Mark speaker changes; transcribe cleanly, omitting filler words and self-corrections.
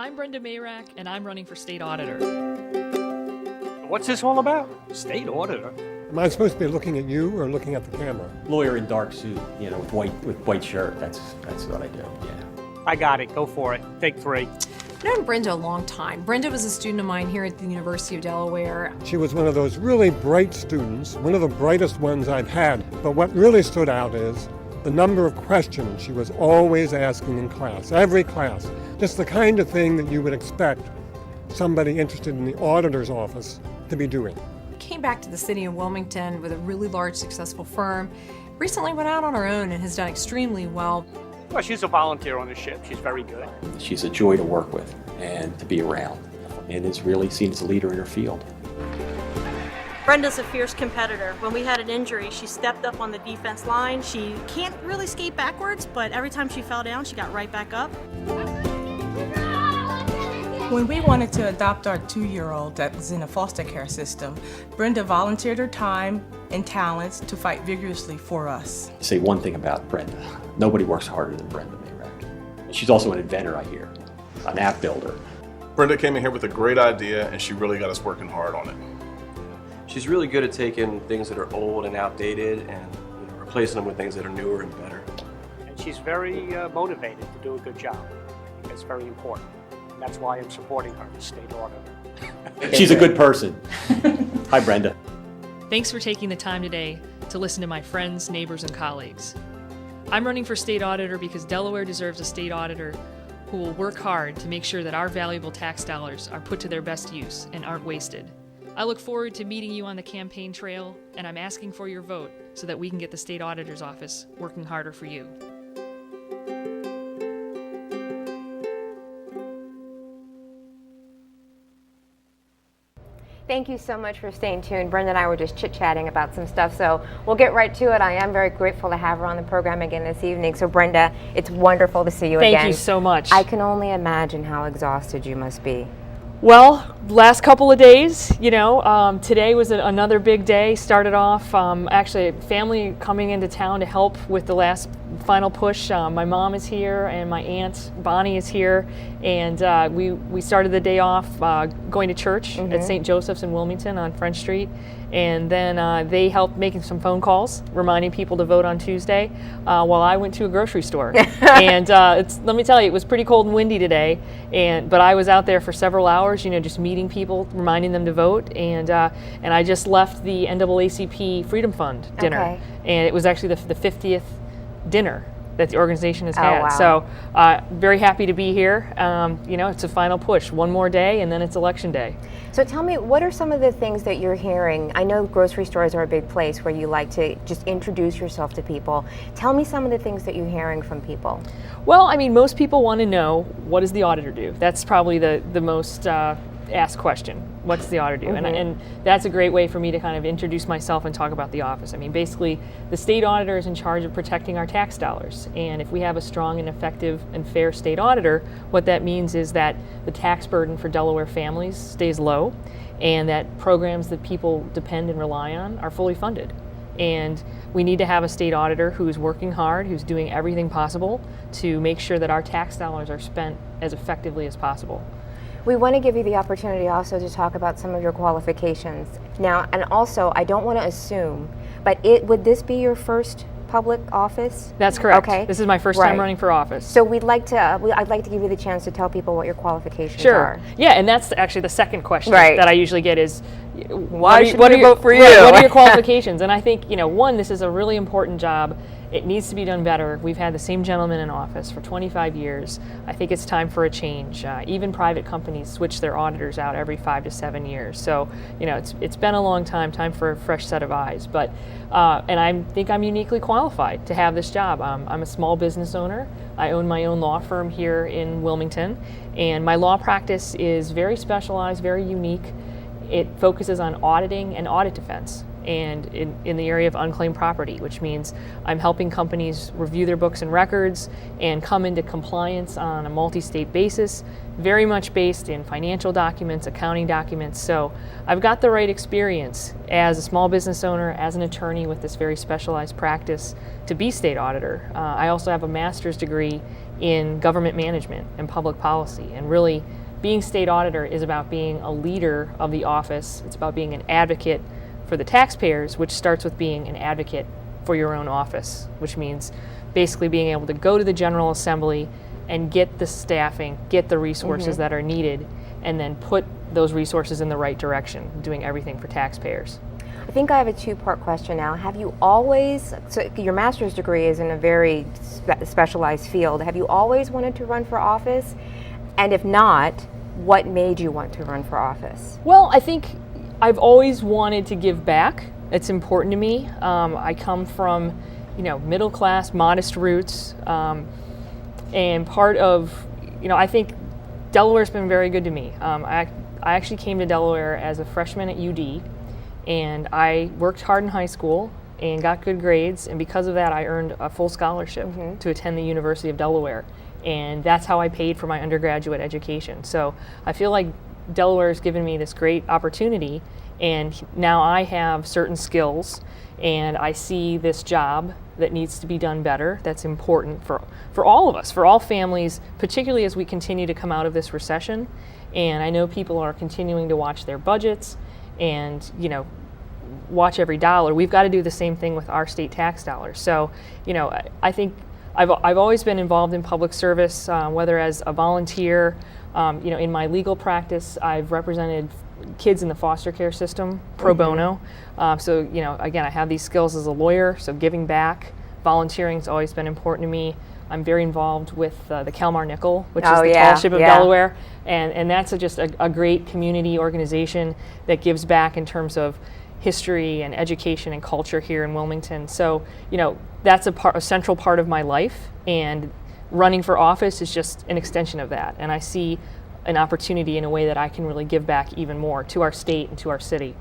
Speaker 1: I'm Brenda Mayrack, and I'm running for state auditor.
Speaker 2: What's this all about? State auditor?
Speaker 3: Am I supposed to be looking at you or looking at the camera?
Speaker 4: Lawyer in dark suit, with white shirt. That's what I do. Yeah.
Speaker 2: I got it. Go for it. Take 3.
Speaker 5: I've known Brenda a long time. Brenda was a student of mine here at the University of Delaware.
Speaker 3: She was one of those really bright students, one of the brightest ones I've had. But what really stood out is the number of questions she was always asking in class, every class. Just the kind of thing that you would expect somebody interested in the auditor's office to be doing.
Speaker 5: Came back to the city of Wilmington with a really large, successful firm. Recently went out on her own and has done extremely well.
Speaker 2: Well, she's a volunteer on the ship. She's very good.
Speaker 4: She's a joy to work with and to be around, and is really seen as a leader in her field.
Speaker 6: Brenda's a fierce competitor. When we had an injury, she stepped up on the defense line. She can't really skate backwards, but every time she fell down, she got right back up.
Speaker 7: When we wanted to adopt our 2-year-old that was in a foster care system, Brenda volunteered her time and talents to fight vigorously for us.
Speaker 4: To say one thing about Brenda, nobody works harder than Brenda Mayrack. She's also an inventor, I hear, an app builder.
Speaker 8: Brenda came in here with a great idea, and she really got us working hard on it.
Speaker 9: She's really good at taking things that are old and outdated and replacing them with things that are newer and better.
Speaker 2: And she's very motivated to do a good job. I think that's very important. And that's why I'm supporting her as state auditor.
Speaker 4: She's a good person. Hi, Brenda.
Speaker 1: Thanks for taking the time today to listen to my friends, neighbors, and colleagues. I'm running for state auditor because Delaware deserves a state auditor who will work hard to make sure that our valuable tax dollars are put to their best use and aren't wasted. I look forward to meeting you on the campaign trail, and I'm asking for your vote so that we can get the state auditor's office working harder for you.
Speaker 10: Thank you so much for staying tuned. Brenda and I were just chit-chatting about some stuff, so we'll get right to it. I am very grateful to have her on the program again this evening. So Brenda, it's wonderful to see you again.
Speaker 1: Thank you so much.
Speaker 10: I can only imagine how exhausted you must be.
Speaker 1: Well, last couple of days, today was another big day. Started off, actually, family coming into town to help with the last final push. My mom is here, and my aunt Bonnie is here, and we started the day off going to church at St. Joseph's in Wilmington on French Street, and then they helped making some phone calls, reminding people to vote on Tuesday, while I went to a grocery store. And let me tell you, it was pretty cold and windy today, but I was out there for several hours, just meeting people, reminding them to vote, and I just left the NAACP Freedom Fund dinner, and it was actually the 50th dinner that the organization has had.
Speaker 10: Wow.
Speaker 1: So very happy to be here. It's a final push, one more day, and then it's election day.
Speaker 10: So tell me, what are some of the things that you're hearing? I know grocery stores are a big place where you like to just introduce yourself to people. Tell me some of the things that you're hearing from people.
Speaker 1: Well, most people want to know, what does the auditor do? That's probably the most asked question. What's the auditor do? And that's a great way for me to kind of introduce myself and talk about the office. Basically, the state auditor is in charge of protecting our tax dollars. And if we have a strong and effective and fair state auditor, what that means is that the tax burden for Delaware families stays low, and that programs that people depend and rely on are fully funded. And we need to have a state auditor who's working hard, who's doing everything possible to make sure that our tax dollars are spent as effectively as possible.
Speaker 10: We want to give you the opportunity also to talk about some of your qualifications. Now, and also, I don't want to assume, but would this be your first public office?
Speaker 1: That's correct.
Speaker 10: Okay.
Speaker 1: This is my first time running for office.
Speaker 10: So I'd like to give you the chance to tell people what your qualifications are.
Speaker 1: Yeah, and that's actually the second question
Speaker 10: Right.
Speaker 1: that I usually get is,
Speaker 5: Why should we vote for you?
Speaker 1: What are your qualifications? And I think, one, this is a really important job. It needs to be done better. We've had the same gentleman in office for 25 years. I think it's time for a change. Even private companies switch their auditors out every 5 to 7 years. So, it's been a long time for a fresh set of eyes. But, and I think I'm uniquely qualified to have this job. I'm a small business owner. I own my own law firm here in Wilmington. And my law practice is very specialized, very unique. It focuses on auditing and audit defense. and in the area of unclaimed property, which means I'm helping companies review their books and records and come into compliance on a multi-state basis, very much based in financial documents, accounting documents. So I've got the right experience as a small business owner, as an attorney with this very specialized practice to be state auditor. I also have a master's degree in government management and public policy, and really being state auditor is about being a leader of the office. It's about being an advocate for the taxpayers, which starts with being an advocate for your own office, which means basically being able to go to the General Assembly and get the staffing, get the resources that are needed, and then put those resources in the right direction, doing everything for taxpayers.
Speaker 10: I think I have a two-part question now. Have you always, so your master's degree is in a very specialized field, have you always wanted to run for office? And if not, what made you want to run for office?
Speaker 1: Well, I think I've always wanted to give back. It's important to me. I come from, middle class, modest roots, and part of, I think Delaware's been very good to me. I actually came to Delaware as a freshman at UD, and I worked hard in high school and got good grades, and because of that I earned a full scholarship to attend the University of Delaware, and that's how I paid for my undergraduate education. So I feel like Delaware's given me this great opportunity, and now I have certain skills, and I see this job that needs to be done better, that's important for all of us, for all families, particularly as we continue to come out of this recession. And I know people are continuing to watch their budgets and, watch every dollar. We've got to do the same thing with our state tax dollars. So, I think I've always been involved in public service, whether as a volunteer, in my legal practice, I've represented kids in the foster care system pro bono. So, again, I have these skills as a lawyer, so giving back, volunteering has always been important to me. I'm very involved with the Kalmar Nickel, which is the Tallship of Delaware, and that's just a great community organization that gives back in terms of history and education and culture here in Wilmington. So, that's a central part of my life, and running for office is just an extension of that. And I see an opportunity in a way that I can really give back even more to our state and to our city.